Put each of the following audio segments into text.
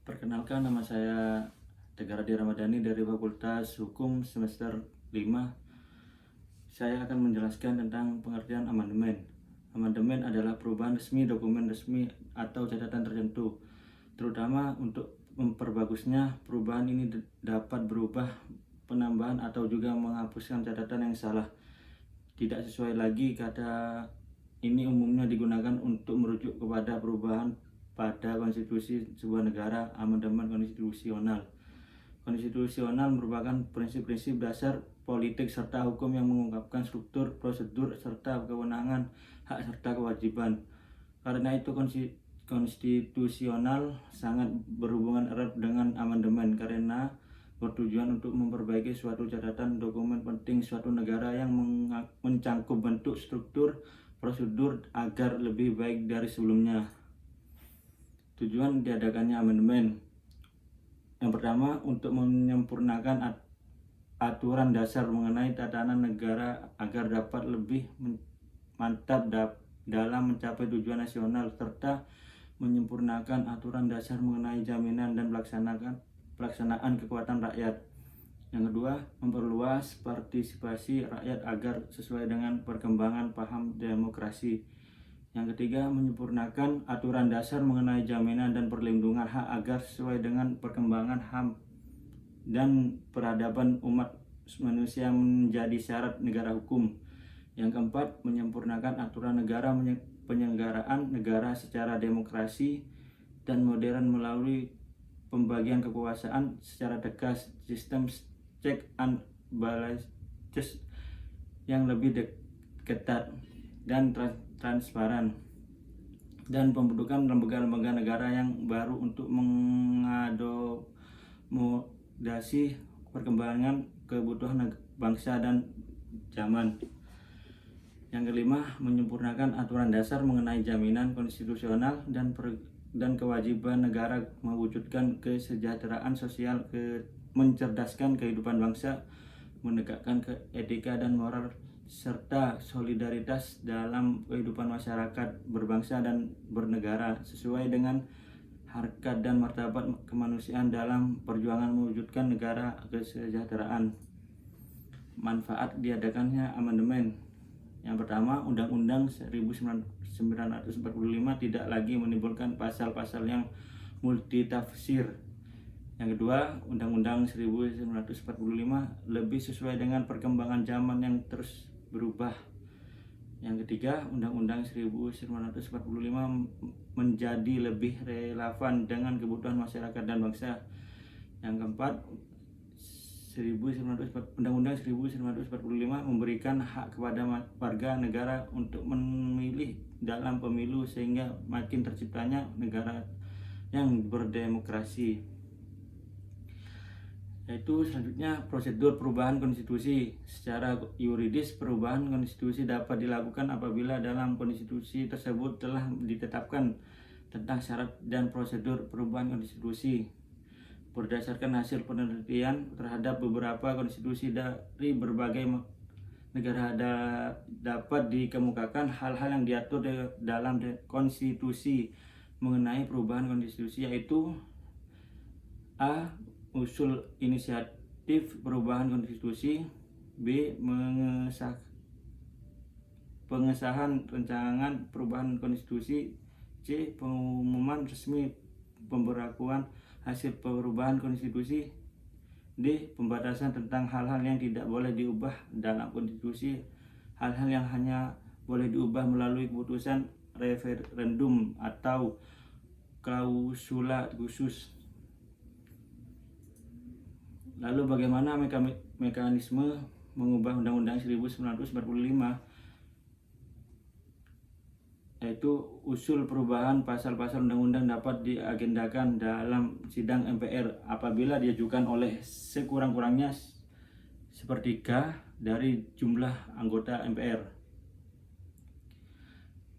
Perkenalkan, nama saya Tegar Hadi Ramadhani dari Fakultas Hukum semester 5. Saya akan menjelaskan tentang pengertian amandemen. Amandemen adalah perubahan resmi dokumen resmi atau catatan tertentu, terutama untuk memperbagusnya. Perubahan ini dapat berubah penambahan atau juga menghapuskan catatan yang salah, tidak sesuai lagi. Kata ini umumnya digunakan untuk merujuk kepada perubahan pada konstitusi sebuah negara. Amandemen konstitusional. Konstitusional merupakan prinsip-prinsip dasar politik serta hukum yang mengungkapkan struktur, prosedur, serta kewenangan, hak serta kewajiban. Karena itu konstitusional sangat berhubungan erat dengan amandemen, karena bertujuan untuk memperbaiki suatu catatan dokumen penting suatu negara yang mencangkup bentuk, struktur, prosedur agar lebih baik dari sebelumnya. Tujuan diadakannya amandemen: yang pertama, untuk menyempurnakan aturan dasar mengenai tatanan negara agar dapat lebih mantap dalam mencapai tujuan nasional, serta menyempurnakan aturan dasar mengenai jaminan dan pelaksanaan kekuatan rakyat. Yang kedua, memperluas partisipasi rakyat agar sesuai dengan perkembangan paham demokrasi. Yang ketiga, menyempurnakan aturan dasar mengenai jaminan dan perlindungan hak agar sesuai dengan perkembangan HAM dan peradaban umat manusia menjadi syarat negara hukum. Yang keempat, menyempurnakan aturan negara penyelenggaraan negara secara demokrasi dan modern melalui pembagian kekuasaan secara tegas, sistem check and balances yang lebih ketat dan transparan, dan pembentukan lembaga-lembaga negara yang baru untuk mengakomodasi perkembangan kebutuhan bangsa dan zaman. Yang kelima, menyempurnakan aturan dasar mengenai jaminan konstitusional dan kewajiban negara mewujudkan kesejahteraan sosial, mencerdaskan kehidupan bangsa, menegakkan etika dan moral, serta solidaritas dalam kehidupan masyarakat berbangsa dan bernegara sesuai dengan harkat dan martabat kemanusiaan dalam perjuangan mewujudkan negara kesejahteraan. Manfaat diadakannya amandemen: yang pertama, Undang-Undang 1945 tidak lagi menimbulkan pasal-pasal yang multitafsir. Yang kedua, Undang-Undang 1945 lebih sesuai dengan perkembangan zaman yang terus berubah. Yang ketiga, Undang-Undang 1945 menjadi lebih relevan dengan kebutuhan masyarakat dan bangsa. Yang keempat, Undang-Undang 1945 memberikan hak kepada warga negara untuk memilih dalam pemilu, sehingga makin terciptanya negara yang berdemokrasi. Yaitu selanjutnya, prosedur perubahan konstitusi. Secara yuridis, perubahan konstitusi dapat dilakukan apabila dalam konstitusi tersebut telah ditetapkan tentang syarat dan prosedur perubahan konstitusi. Berdasarkan hasil penelitian terhadap beberapa konstitusi dari berbagai negara, dapat dikemukakan hal-hal yang diatur dalam konstitusi mengenai perubahan konstitusi, yaitu A. Usul inisiatif perubahan konstitusi. B. Pengesahan rancangan perubahan konstitusi. C. Pengumuman resmi pemberlakuan hasil perubahan konstitusi. D. Pembatasan tentang hal-hal yang tidak boleh diubah dalam konstitusi, hal-hal yang hanya boleh diubah melalui keputusan referendum atau klausula khusus. Lalu bagaimana mekanisme mengubah Undang-Undang 1945? Yaitu usul perubahan pasal-pasal undang-undang dapat diagendakan dalam sidang MPR apabila diajukan oleh sekurang-kurangnya sepertiga dari jumlah anggota MPR.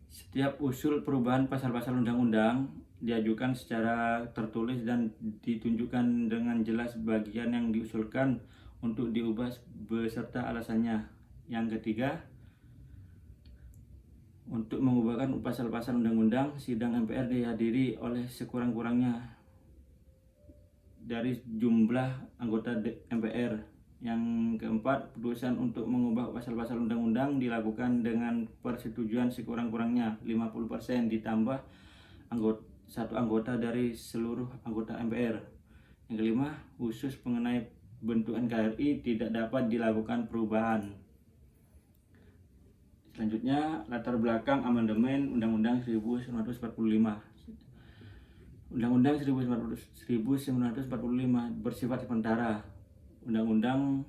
Setiap usul perubahan pasal-pasal undang-undang diajukan secara tertulis dan ditunjukkan dengan jelas bagian yang diusulkan untuk diubah beserta alasannya. Yang ketiga, untuk mengubahkan pasal-pasal undang-undang, sidang MPR dihadiri oleh sekurang-kurangnya dari jumlah anggota MPR. Yang keempat, putusan untuk mengubah pasal-pasal undang-undang dilakukan dengan persetujuan sekurang-kurangnya 50% ditambah satu anggota dari seluruh anggota MPR. Yang kelima, khusus mengenai bentuk NKRI tidak dapat dilakukan perubahan. Selanjutnya, latar belakang amandemen Undang-Undang 1945. Undang-Undang 1945 bersifat sementara. Undang-Undang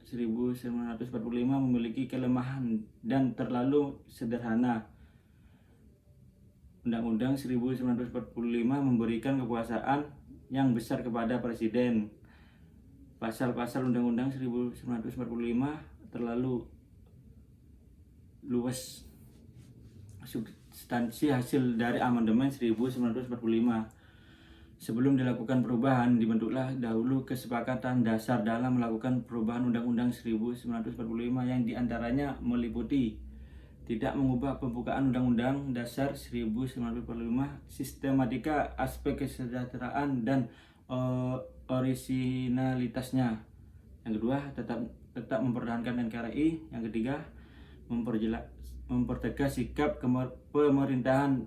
1945 memiliki kelemahan dan terlalu sederhana. Undang-Undang 1945 memberikan kekuasaan yang besar kepada Presiden. Pasal-pasal Undang-Undang 1945 terlalu luas. Substansi hasil dari amandemen 1945. Sebelum dilakukan perubahan, dibentuklah dahulu kesepakatan dasar dalam melakukan perubahan Undang-Undang 1945 yang diantaranya meliputi tidak mengubah pembukaan Undang-Undang Dasar 1945, sistematika, aspek kesejahteraan dan orisinalitasnya. Yang kedua, tetap mempertahankan NKRI. Yang ketiga, mempertegas sikap pemerintahan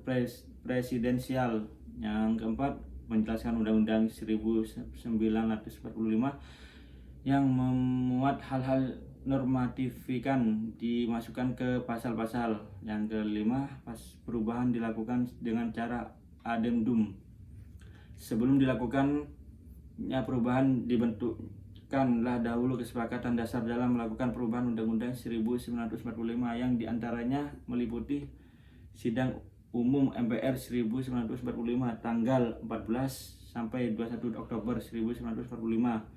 presidensial. Yang keempat, menjelaskan Undang-Undang 1945 yang memuat hal-hal normatifikan dimasukkan ke pasal-pasal. Yang kelima, perubahan dilakukan dengan cara addendum. Sebelum dilakukannya perubahan, dibentukkanlah dahulu kesepakatan dasar dalam melakukan perubahan Undang-Undang 1945 yang diantaranya meliputi sidang umum MPR 1945 tanggal 14 sampai 21 Oktober 1945.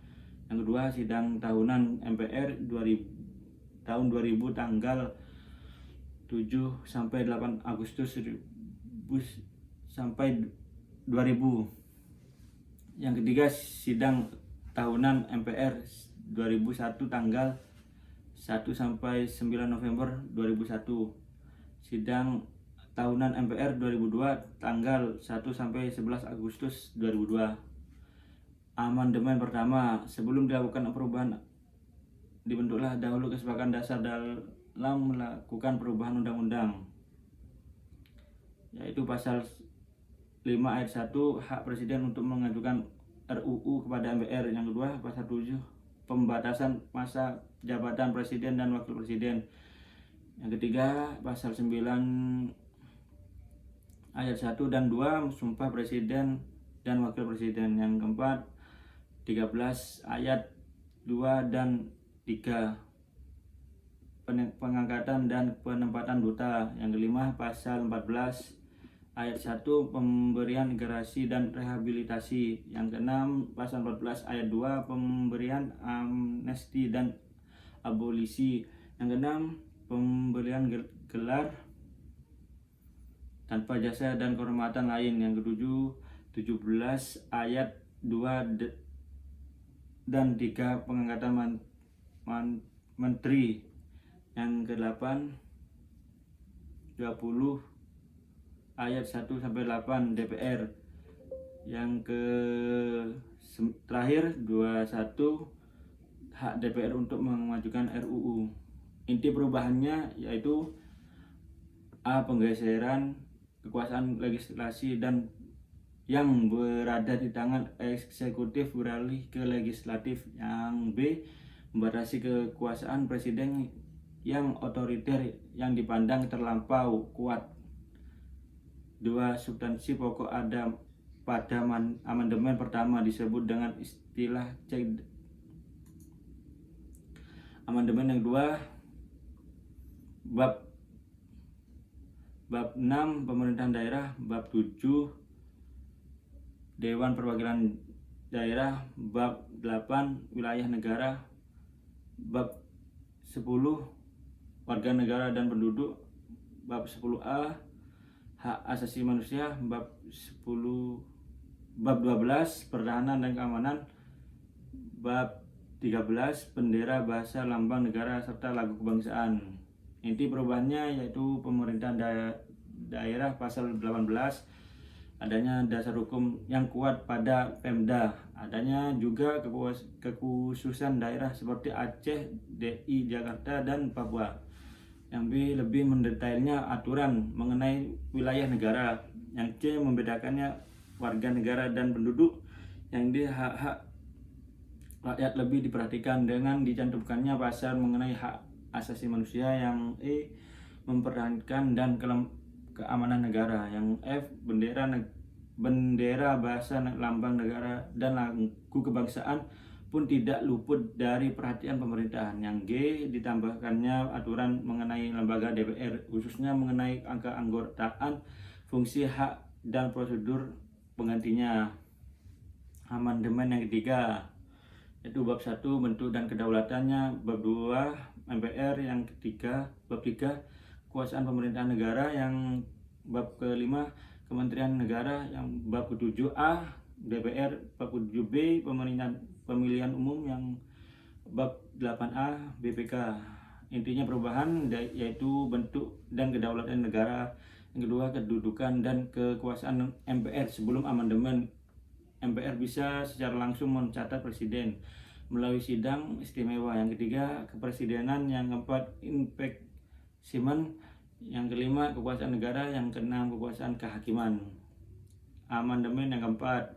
Yang kedua, sidang tahunan MPR tahun 2000 tanggal 7 sampai 8 Agustus sampai 2000. Yang ketiga, sidang tahunan MPR 2001 tanggal 1 sampai 9 November 2001. Sidang tahunan MPR 2002 tanggal 1 sampai 11 Agustus 2002. Amandemen pertama, sebelum dilakukan perubahan, dibentuklah dahulu kesepakatan dasar dalam melakukan perubahan undang-undang, yaitu pasal 5 ayat 1, hak presiden untuk mengajukan RUU kepada MPR. Yang kedua, pasal 7, pembatasan masa jabatan presiden dan wakil presiden. Yang ketiga, pasal 9 ayat 1 dan 2, sumpah presiden dan wakil presiden. Yang keempat, 13 ayat 2 dan 3, pengangkatan dan penempatan duta. Yang kelima, pasal 14 ayat 1, pemberian gerasi dan rehabilitasi. Yang keenam, pasal 14 ayat 2, pemberian amnesti dan abolisi. Yang keenam, pemberian gelar tanpa jasa dan kehormatan lain. Yang ketujuh, 17 ayat 2 dan 3, pengangkatan menteri. Yang ke-8, 20 ayat 1 sampai 8 DPR. Yang terakhir 21, hak DPR untuk mengajukan RUU. Inti perubahannya yaitu A, penggeseran kekuasaan legislasi dan yang berada di tangan eksekutif beralih ke legislatif. Yang B, membatasi kekuasaan presiden yang otoriter yang dipandang terlampau kuat. 2, substansi pokok ada pada amandemen pertama disebut dengan istilah check. Amandemen yang kedua, bab 6, pemerintahan daerah, bab 7, Dewan Perwakilan Daerah, bab 8, wilayah negara, bab 10, warga negara dan penduduk, bab 10A, hak asasi manusia, bab 12, pertahanan dan keamanan, bab 13, bendera, bahasa, lambang negara serta lagu kebangsaan. Inti perubahannya yaitu pemerintahan daerah pasal 18, adanya dasar hukum yang kuat pada Pemda, adanya juga kekhususan daerah seperti Aceh, DI Jakarta, dan Papua. Yang lebih mendetailnya aturan mengenai wilayah negara, yang C membedakannya warga negara dan penduduk, yang D hak-hak rakyat lebih diperhatikan dengan dicantumkannya pasal mengenai hak asasi manusia, yang E mempertahankan dan keamanan negara, yang F bendera, bahasa, lambang negara, dan lagu kebangsaan pun tidak luput dari perhatian pemerintahan. Yang G ditambahkannya aturan mengenai lembaga DPR, khususnya mengenai angka anggotaan, fungsi, hak, dan prosedur penggantinya. Amandemen yang ketiga yaitu bab 1 bentuk dan kedaulatannya, bab 2 MPR, yang ketiga bab 3 kekuasaan pemerintahan negara, yang bab kelima Kementerian Negara, yang bab ke-7A DPR, bab ke-7B pemilihan umum, yang bab 8A BPK. Intinya perubahan yaitu bentuk dan kedaulatan negara. Yang kedua kedudukan dan kekuasaan MPR. Sebelum amandemen, MPR bisa secara langsung mencatat presiden melalui sidang istimewa. Yang ketiga kepresidenan. Yang keempat impeachment. Yang kelima kekuasaan negara. Yang keenam kekuasaan kehakiman. Amandemen yang keempat,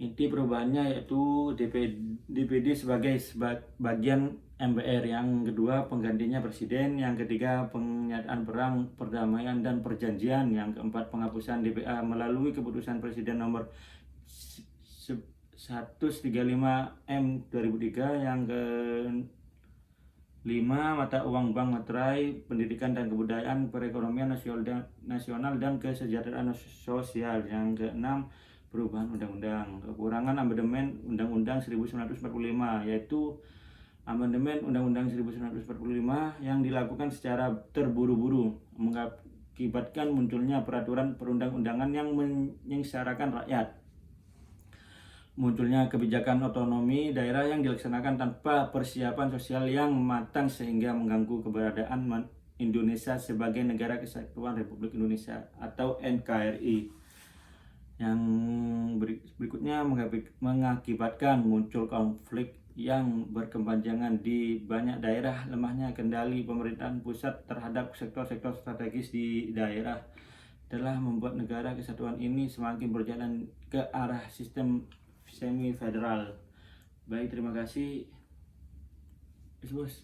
inti perubahannya yaitu DPD sebagai bagian MPR. Yang kedua penggantinya presiden. Yang ketiga penyataan perang, perdamaian, dan perjanjian. Yang keempat penghapusan DPA melalui keputusan presiden nomor 135M 2003. Yang kelima mata uang bank materai, pendidikan dan kebudayaan, perekonomian nasional dan kesejahteraan sosial. Yang keenam perubahan undang-undang. Kekurangan amandemen Undang-Undang 1945 yaitu amandemen Undang-Undang 1945 yang dilakukan secara terburu-buru mengakibatkan munculnya peraturan perundang-undangan yang menyengsarakan rakyat. Munculnya kebijakan otonomi daerah yang dilaksanakan tanpa persiapan sosial yang matang sehingga mengganggu keberadaan Indonesia sebagai Negara Kesatuan Republik Indonesia atau NKRI. Yang berikutnya mengakibatkan muncul konflik yang berkepanjangan di banyak daerah, lemahnya kendali pemerintahan pusat terhadap sektor-sektor strategis di daerah telah membuat negara kesatuan ini semakin berjalan ke arah sistem semi federal. Baik, terima kasih. Bos.